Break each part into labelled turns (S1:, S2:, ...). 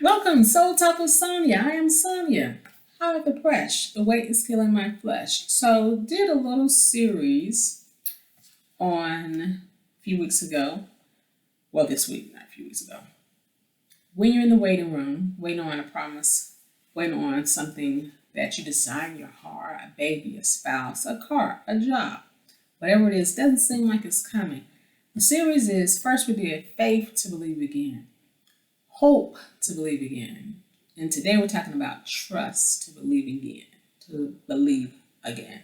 S1: Welcome, Soul Talk with Sonia. I am Sonia. How the press? The weight is killing my flesh. So, did a little series on a few weeks ago. Well, this week, not a few weeks ago. When you're in the waiting room, waiting on a promise, waiting on something that you desire in your heart, a baby, a spouse, a car, a job, whatever it is, doesn't seem like it's coming. The series is first we did faith to believe again, hope to believe again. And today we're talking about trust to believe again. To believe again.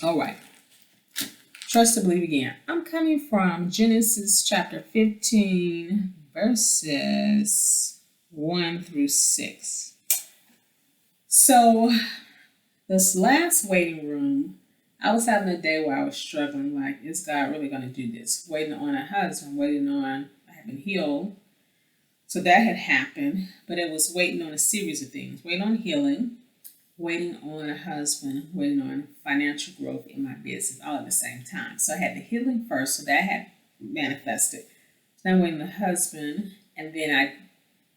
S1: All right. Trust to believe again. I'm coming from Genesis chapter 15, verses 1 through 6. So, this last waiting room, I was having a day where I was struggling, like, is God really going to do this? Waiting on a husband, waiting on, I have been healed. So that had happened, but it was waiting on a series of things, waiting on healing, waiting on a husband, waiting on financial growth in my business all at the same time. So I had the healing first, so that had manifested. Then I waiting on the husband, and then I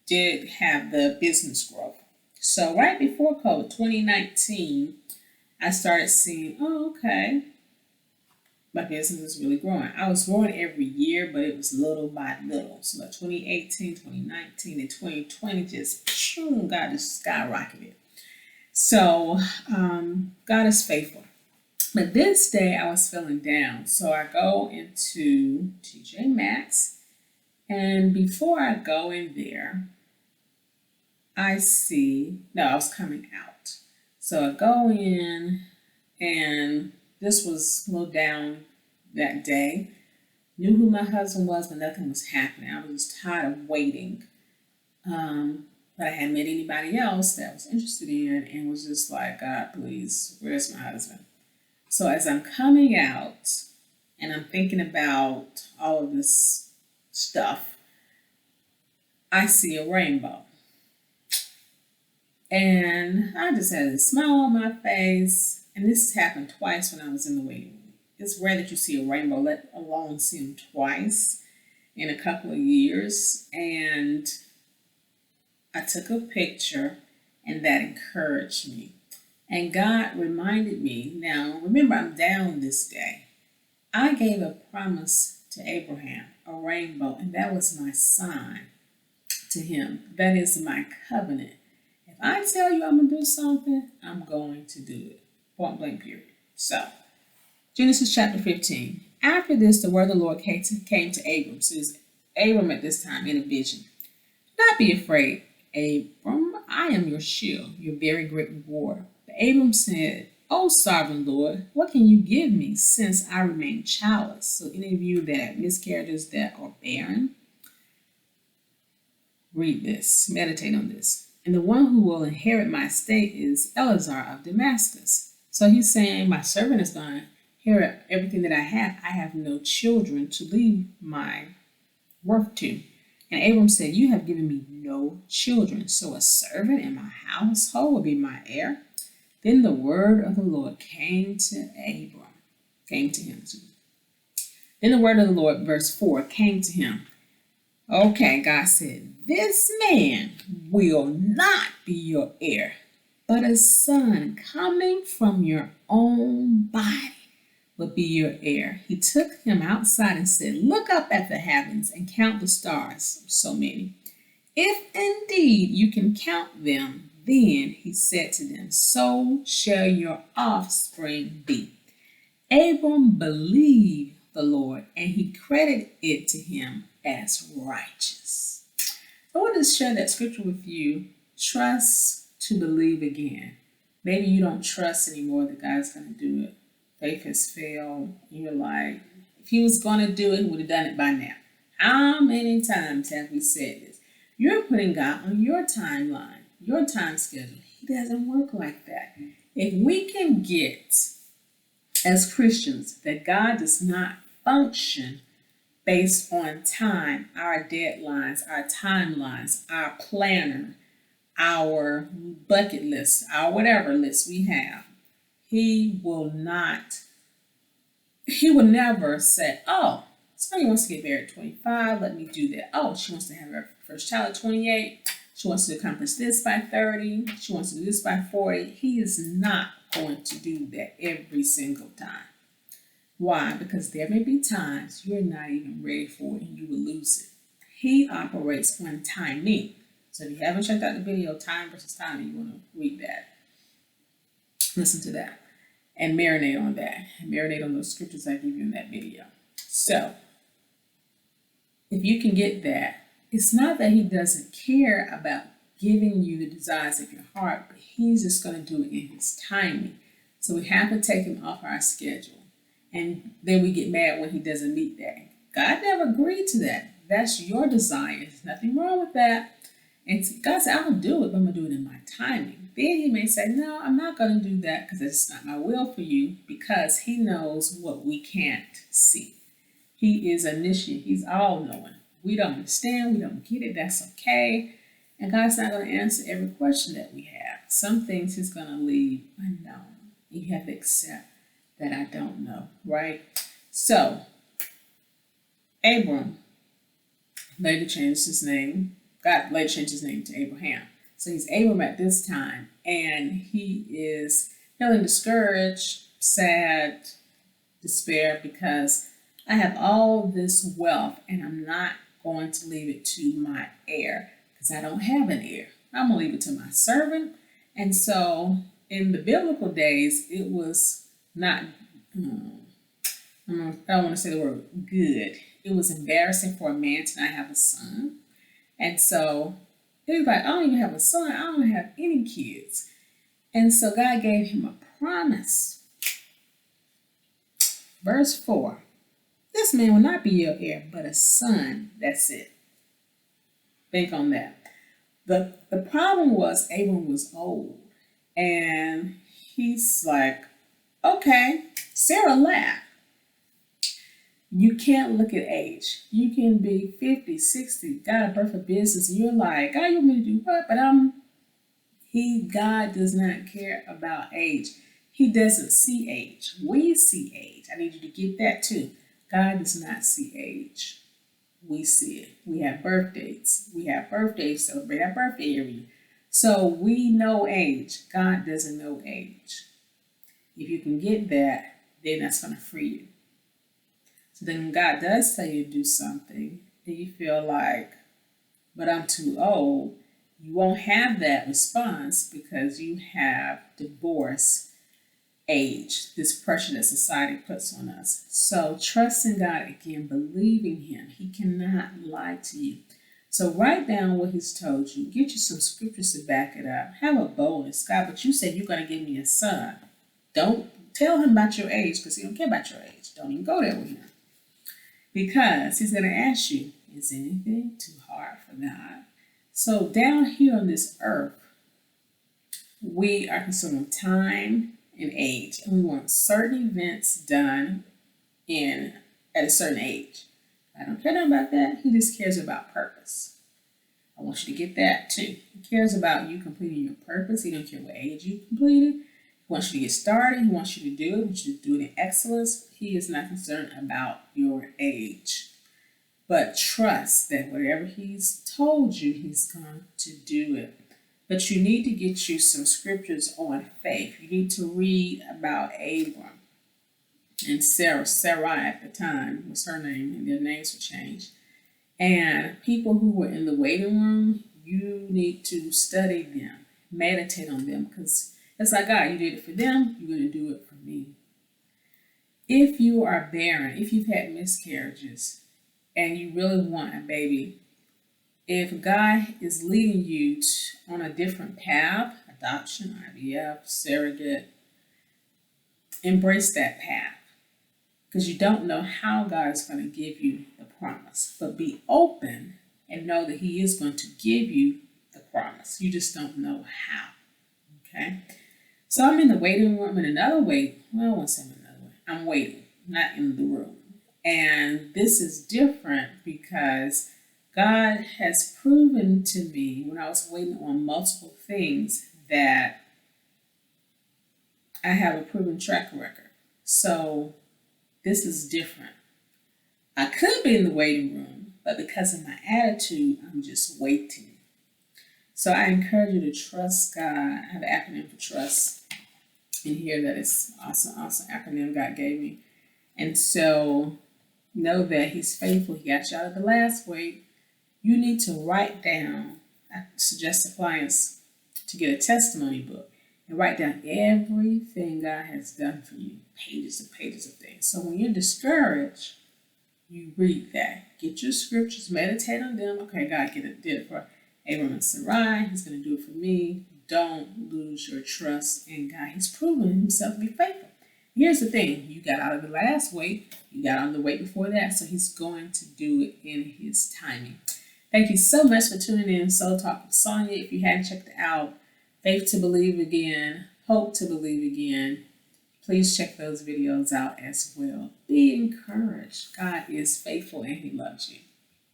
S1: did have the business growth. So right before COVID, 2019, I started seeing, oh, okay, my business is really growing. I was growing every year, but it was little by little. So like 2018, 2019, and 2020 just, God just skyrocketed. So God is faithful. But this day I was feeling down. So I go into TJ Maxx. And before I go in there, I see, no, I was coming out. So I go in, and this was a little down that day. Knew who my husband was, but nothing was happening. I was just tired of waiting. But I hadn't met anybody else that was interested in, and was just like, God, please, where's my husband? So as I'm coming out and I'm thinking about all of this stuff, I see a rainbow. And I just had a smile on my face. And this happened twice when I was in the waiting room. It's rare that you see a rainbow, let alone see them twice in a couple of years. And I took a picture, and that encouraged me. And God reminded me, now remember, I'm down this day. I gave a promise to Abraham, a rainbow, and that was my sign to him. That is my covenant. If I tell you I'm going to do something, I'm going to do it. Point blank, period. So, Genesis chapter 15. After this, the word of the Lord came to Abram. So it's Abram at this time in a vision. Do not be afraid, Abram. I am your shield, your very great reward. But Abram said, O sovereign Lord, what can you give me since I remain childless? So any of you that have miscarriages that are barren, read this, meditate on this. And the one who will inherit my estate is Eleazar of Damascus. So he's saying, my servant is going to inherit everything that I have. I have no children to leave my worth to. And Abram said, you have given me no children, so a servant in my household will be my heir. Then the word of the Lord came to him. Then the word of the Lord, verse 4, came to him. Okay, God said, this man will not be your heir, but a son coming from your own body will be your heir. He took him outside and said, look up at the heavens and count the stars, so many. If indeed you can count them, then he said to them, so shall your offspring be. Abram believed the Lord, and he credited it to him as righteous. I want to share that scripture with you. Trust to believe again. Maybe you don't trust anymore that God's going to do it. Faith has failed. You're like, if he was going to do it, he would have done it by now. How many times have we said this? You're putting God on your timeline, your time schedule. He doesn't work like that. If we can get, as Christians, that God does not function based on time, our deadlines, our timelines, our planner, our bucket list, our whatever list we have, he will never say, oh, somebody wants to get married at 25, let me do that. Oh, she wants to have her first child at 28, She wants to accomplish this by 30. She wants to do this by 40. He is not going to do that every single time. Why? Because there may be times you're not even ready for it and you will lose it. He operates on timing. So if you haven't checked out the video, time versus timing, you want to read that. Listen to that. And marinate on that. And marinate on those scriptures I give you in that video. So, if you can get that, it's not that he doesn't care about giving you the desires of your heart, but he's just going to do it in his timing. So we have to take him off our schedule. And then we get mad when he doesn't meet that. God never agreed to that. That's your desire. There's nothing wrong with that. And God said, I'll do it, but I'm going to do it in my timing. Then he may say, no, I'm not going to do that because it's not my will for you, because he knows what we can't see. He is omniscient. He's all-knowing. We don't understand. We don't get it. That's okay. And God's not going to answer every question that we have. Some things he's going to leave unknown. You have to accept that I don't know, right? So, Abram later changed his name. God later changed his name to Abraham. So he's Abram at this time, and he is feeling discouraged, sad, despair, because I have all this wealth and I'm not going to leave it to my heir because I don't have an heir. I'm going to leave it to my servant. And so in the biblical days, it was not, I don't want to say the word good. It was embarrassing for a man to not have a son. And so he was like, I don't even have a son. I don't have any kids. And so God gave him a promise. Verse 4. This man will not be your heir, but a son. That's it. Think on that. The problem was Abram was old. And he's like, okay, Sarah laughed. You can't look at age. You can be 50, 60, got a birth of business, and you're like, God, you want me to do what? But God does not care about age. He doesn't see age. We see age. I need you to get that too. God does not see age. We see it. We have birth dates. We have birthdays, celebrate our birthday every year. So we know age. God doesn't know age. If you can get that, then that's going to free you. So then when God does tell you to do something, and you feel like, but I'm too old, you won't have that response because you have divorce age, this pressure that society puts on us. So trust in God again, believe in him. He cannot lie to you. So write down what he's told you. Get you some scriptures to back it up. Have a boldness. God, but you said you're going to give me a son. Don't tell him about your age because he don't care about your age. Don't even go there with him. Because he's going to ask you, is anything too hard for God? So down here on this earth, we are concerned with time and age. And we want certain events done at a certain age. I don't care nothing about that. He just cares about purpose. I want you to get that too. He cares about you completing your purpose. He don't care what age you completed. He wants you to get started. He wants you to do it. He wants you to do it in excellence. He is not concerned about your age. But trust that whatever he's told you, he's going to do it. But you need to get you some scriptures on faith. You need to read about Abram and Sarah. Sarai at the time was her name, and their names were changed. And people who were in the waiting room, you need to study them, meditate on them, because it's like, God, you did it for them, you're going to do it for me. If you are barren, if you've had miscarriages, and you really want a baby, if God is leading you on a different path, adoption, IVF, surrogate, embrace that path. Because you don't know how God is going to give you the promise. But be open and know that he is going to give you the promise. You just don't know how. Okay? So I'm in the waiting room in another way. Well, I won't say I'm in another way. I'm waiting, not in the room. And this is different because God has proven to me when I was waiting on multiple things that I have a proven track record. So this is different. I could be in the waiting room, but because of my attitude, I'm just waiting. So I encourage you to trust God. I have an acronym for trust in here that is awesome acronym God gave me. And so know that He's faithful. He got you out of the last weight. You need to write down, I suggest to clients to get a testimony book and write down everything God has done for you, pages and pages of things. So when you're discouraged, you read that. Get your scriptures, meditate on them. Okay, God did it for Abram and Sarai. He's going to do it for me. Don't lose your trust in God. He's proven Himself to be faithful. Here's the thing. You got out of the last weight. You got out of the weight before that. So He's going to do it in His timing. Thank you so much for tuning in. Soul Talk with Sonia. If you hadn't checked it out, Faith to Believe Again, Hope to Believe Again, please check those videos out as well. Be encouraged. God is faithful and He loves you.